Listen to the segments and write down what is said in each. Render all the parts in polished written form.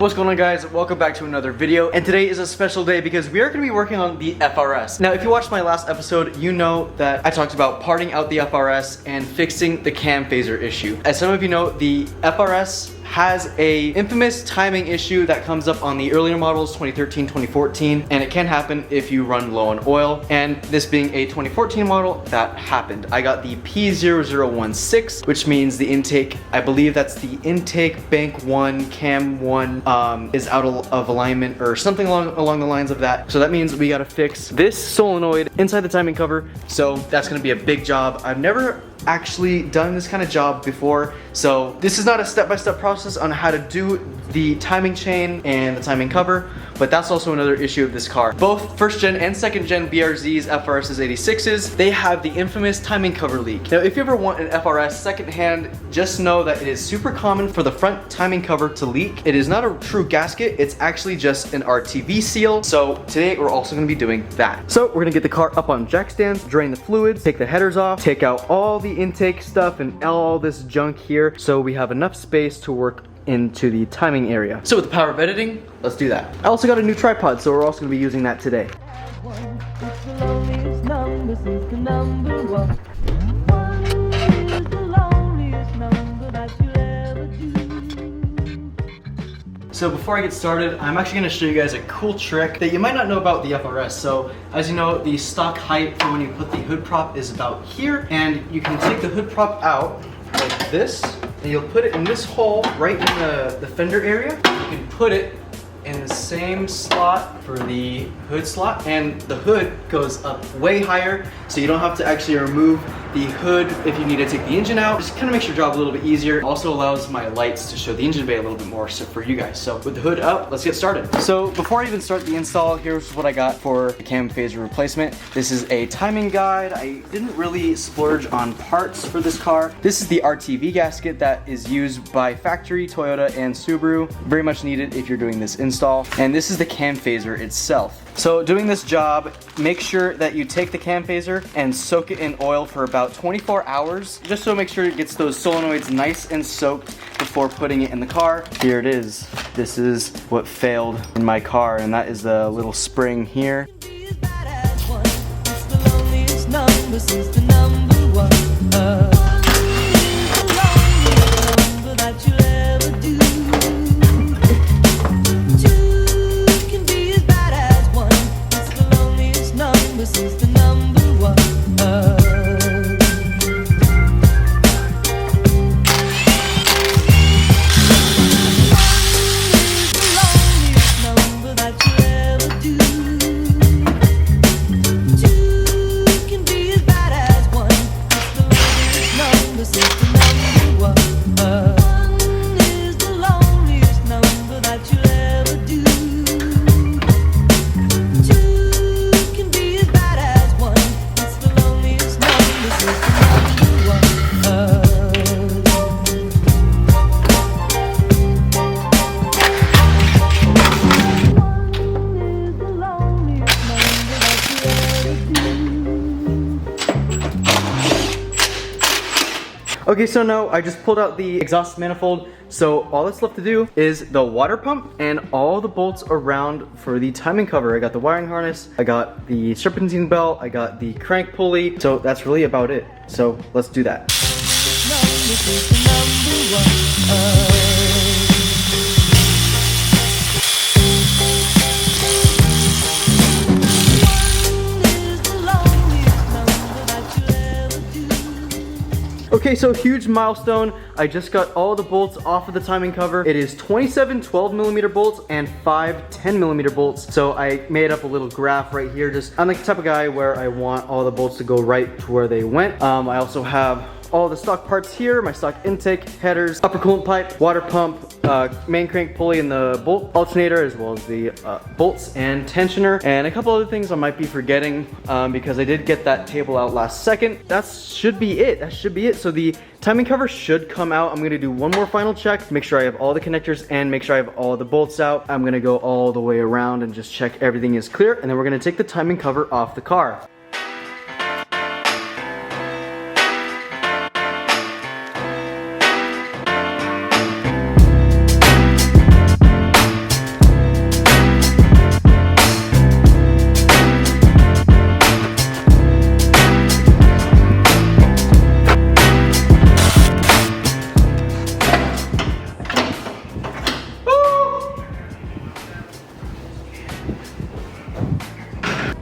What's going on, guys? Welcome back to another video, and today is a special day because we are going to be working on the FRS. Now, if you watched my last episode, you know that I talked about parting out the FRS and fixing the cam phaser issue. As some of you know, the FRS has a infamous timing issue that comes up on the earlier models, 2013, 2014, and it can happen if you run low on oil. And this being a 2014 model, that happened. I got the P0016, which means the intake, I believe that's the intake bank 1, cam 1 is out of alignment or something along the lines of that. So that means we gotta fix this solenoid inside the timing cover. So that's gonna be a big job. I've never actually done this kind of job before, so this is not a step-by-step process on how to do the timing chain and the timing cover, but that's also another issue of this car. Both first gen and second gen BRZs, FRSs, 86s, they have the infamous timing cover leak. Now, if you ever want an FRS secondhand, just know that it is super common for the front timing cover to leak. It is not a true gasket, it's actually just an RTV seal. So today we're also gonna be doing that. So we're gonna get the car up on jack stands, drain the fluids, take the headers off, take out all the intake stuff and all this junk here so we have enough space to work into the timing area. So with the power of editing, let's do that. I also got a new tripod, so we're also gonna be using that today. So before I get started, I'm actually going to show you guys a cool trick that you might not know about the FRS. So as you know, the stock height for when you put the hood prop is about here, and you can take the hood prop out like this, and you'll put it in this hole right in the fender area. You can put it in the same slot for the hood slot, and the hood goes up way higher, so you don't have to actually remove the hood if you need to take the engine out. Just kind of makes your job a little bit easier. It also allows my lights to show the engine bay a little bit more so for you guys. So with the hood up, let's get started. So before I even start the install, here's what I got for the cam phaser replacement. This is a timing guide. I didn't really splurge on parts for this car. This is the RTV gasket that is used by factory Toyota and Subaru. Very much needed if you're doing this install. And this is the cam phaser itself. So doing this job, make sure that you take the cam phaser and soak it in oil for about 24 hours, just so make sure it gets those solenoids nice and soaked before putting it in the car. Here it is. This is what failed in my car, and that is the little spring here. Okay, so now I just pulled out the exhaust manifold, so all that's left to do is the water pump and all the bolts around for the timing cover. I got the wiring harness, I got the serpentine belt, I got the crank pulley, so that's really about it. So let's do that. Okay, so huge milestone. I just got all the bolts off of the timing cover. It is 27 12mm bolts and 5 10mm bolts. So I made up a little graph right here. Just I'm the type of guy where I want all the bolts to go right to where they went. I also have all the stock parts here, my stock intake, headers, upper coolant pipe, water pump, main crank pulley, and the bolt alternator, as well as the bolts and tensioner, and a couple other things I might be forgetting because I did get that table out last second. That should be it. That should be it. So the timing cover should come out. I'm gonna do one more final check, make sure I have all the connectors and make sure I have all the bolts out. I'm gonna go all the way around and just check everything is clear, and then we're gonna take the timing cover off the car.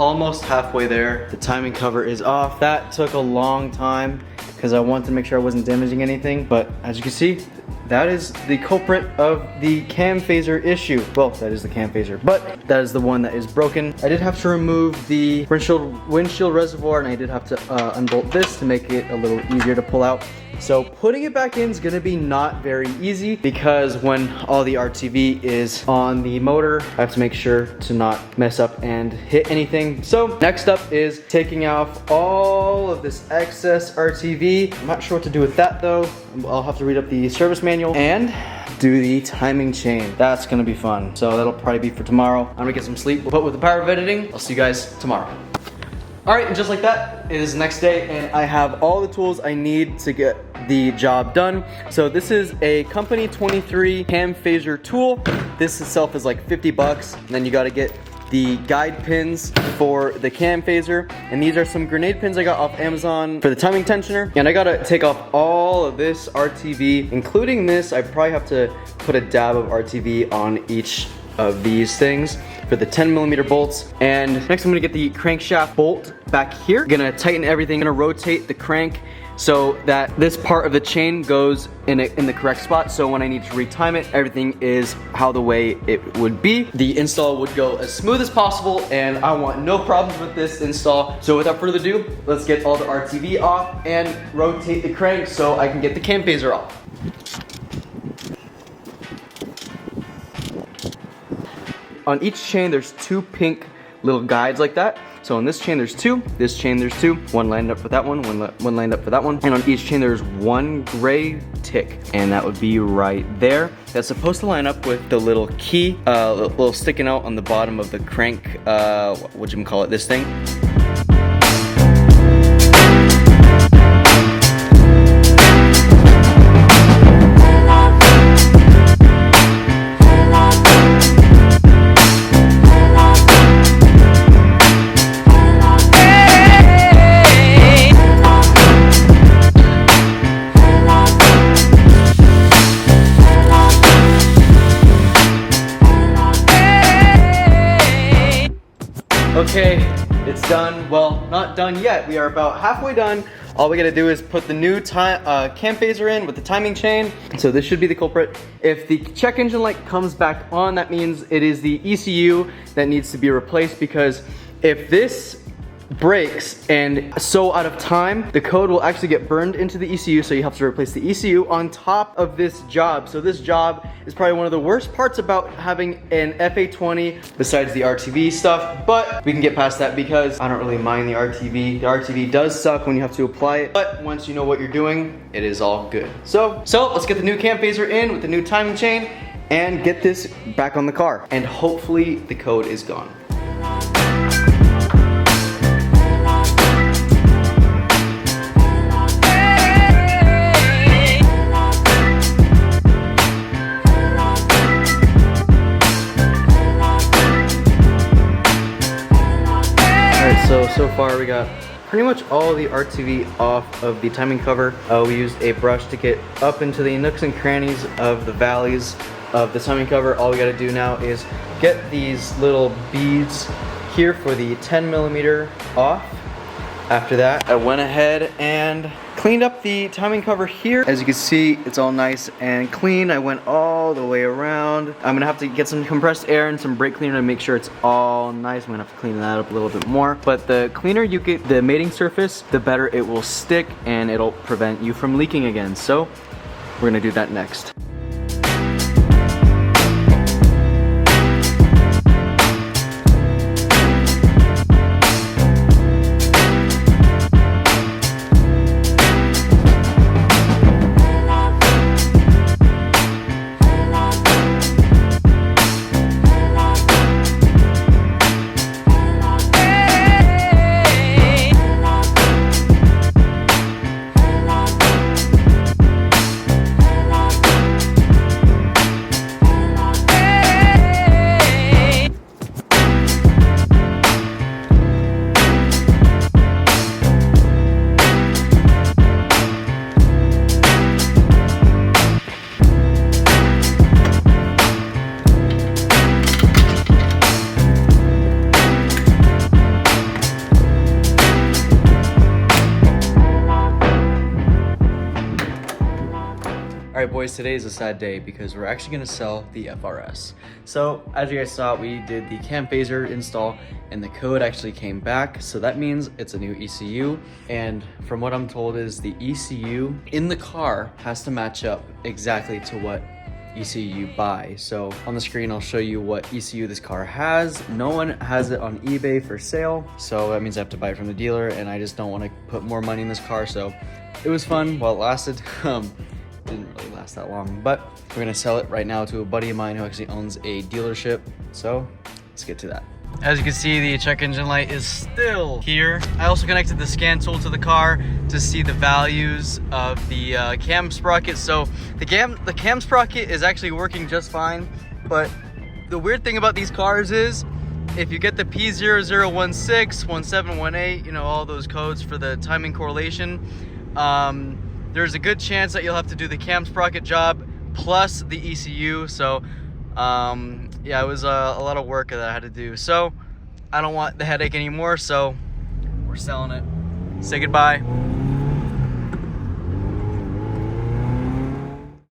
almost halfway there. The timing cover is off. That took a long time because I wanted to make sure I wasn't damaging anything, but as you can see, that is the culprit of the cam phaser issue. Well, that is the cam phaser, but that is the one that is broken. I did have to remove the windshield reservoir, and I did have to unbolt this to make it a little easier to pull out. So putting it back in is gonna be not very easy because when all the RTV is on the motor, I have to make sure to not mess up and hit anything. So next up is taking off all of this excess RTV. I'm not sure what to do with that though. I'll have to read up the service manual and do the timing chain. That's gonna be fun. So that'll probably be for tomorrow. I'm gonna get some sleep, but with the power of editing, I'll see you guys tomorrow. All right, and just like that, it is the next day, and I have all the tools I need to get the job done. So this is a Company 23 cam phaser tool. This itself is like 50 bucks, and then you gotta get the guide pins for the cam phaser, and these are some grenade pins I got off Amazon for the timing tensioner. And I gotta take off all of this RTV, including this. I probably have to put a dab of RTV on each of these things for the 10mm bolts. And next I'm gonna get the crankshaft bolt back here. Gonna tighten everything, gonna rotate the crank so that this part of the chain goes in the correct spot. So when I need to retime it, everything is how the way it would be. The install would go as smooth as possible, and I want no problems with this install. So without further ado, let's get all the RTV off and rotate the crank so I can get the cam phaser off. On each chain, there's two pink little guides like that. So on this chain, there's two. This chain, there's two. One lined up for that one, one lined up for that one. And on each chain, there's one gray tick, and that would be right there. That's supposed to line up with the little key, little sticking out on the bottom of the crank, whatchamacallit, this thing. Okay, it's done. Well, not done yet. We are about halfway done. All we gotta do is put the new cam phaser in with the timing chain. So this should be the culprit. If the check engine light comes back on, that means it is the ECU that needs to be replaced, because if this breaks and so out of time, the code will actually get burned into the ECU, so you have to replace the ECU on top of this job. So this job is probably one of the worst parts about having an FA20 besides the RTV stuff, but we can get past that because I don't really mind the RTV. The RTV does suck when you have to apply it, but once you know what you're doing, it is all good. So let's get the new cam phaser in with the new timing chain and get this back on the car, and hopefully the code is gone. So far we got pretty much all the RTV off of the timing cover. We used a brush to get up into the nooks and crannies of the valleys of the timing cover. All we gotta do now is get these little beads here for the 10mm off. After that, I went ahead and cleaned up the timing cover here. As you can see, it's all nice and clean. I went all the way around. I'm gonna have to get some compressed air and some brake cleaner to make sure it's all nice. I'm gonna have to clean that up a little bit more. But the cleaner you get the mating surface, the better it will stick and it'll prevent you from leaking again. So we're gonna do that next. boys, today is a sad day because we're actually gonna sell the FRS. So as you guys saw, we did the cam phaser install and the code actually came back. So that means it's a new ECU. And from what I'm told is the ECU in the car has to match up exactly to what ECU you buy. So on the screen, I'll show you what ECU this car has. No one has it on eBay for sale. So that means I have to buy it from the dealer, and I just don't want to put more money in this car. So it was fun while it lasted. Didn't really last that long, but we're gonna sell it right now to a buddy of mine who actually owns a dealership. So let's get to that. As you can see, the check engine light is still here. I also connected the scan tool to the car to see the values of the cam sprocket. So the cam sprocket is actually working just fine, but the weird thing about these cars is if you get the P0016, 1718, you know, all those codes for the timing correlation, there's a good chance that you'll have to do the cam sprocket job plus the ECU. So yeah, it was a lot of work that I had to do. So I don't want the headache anymore, so we're selling it. Say goodbye.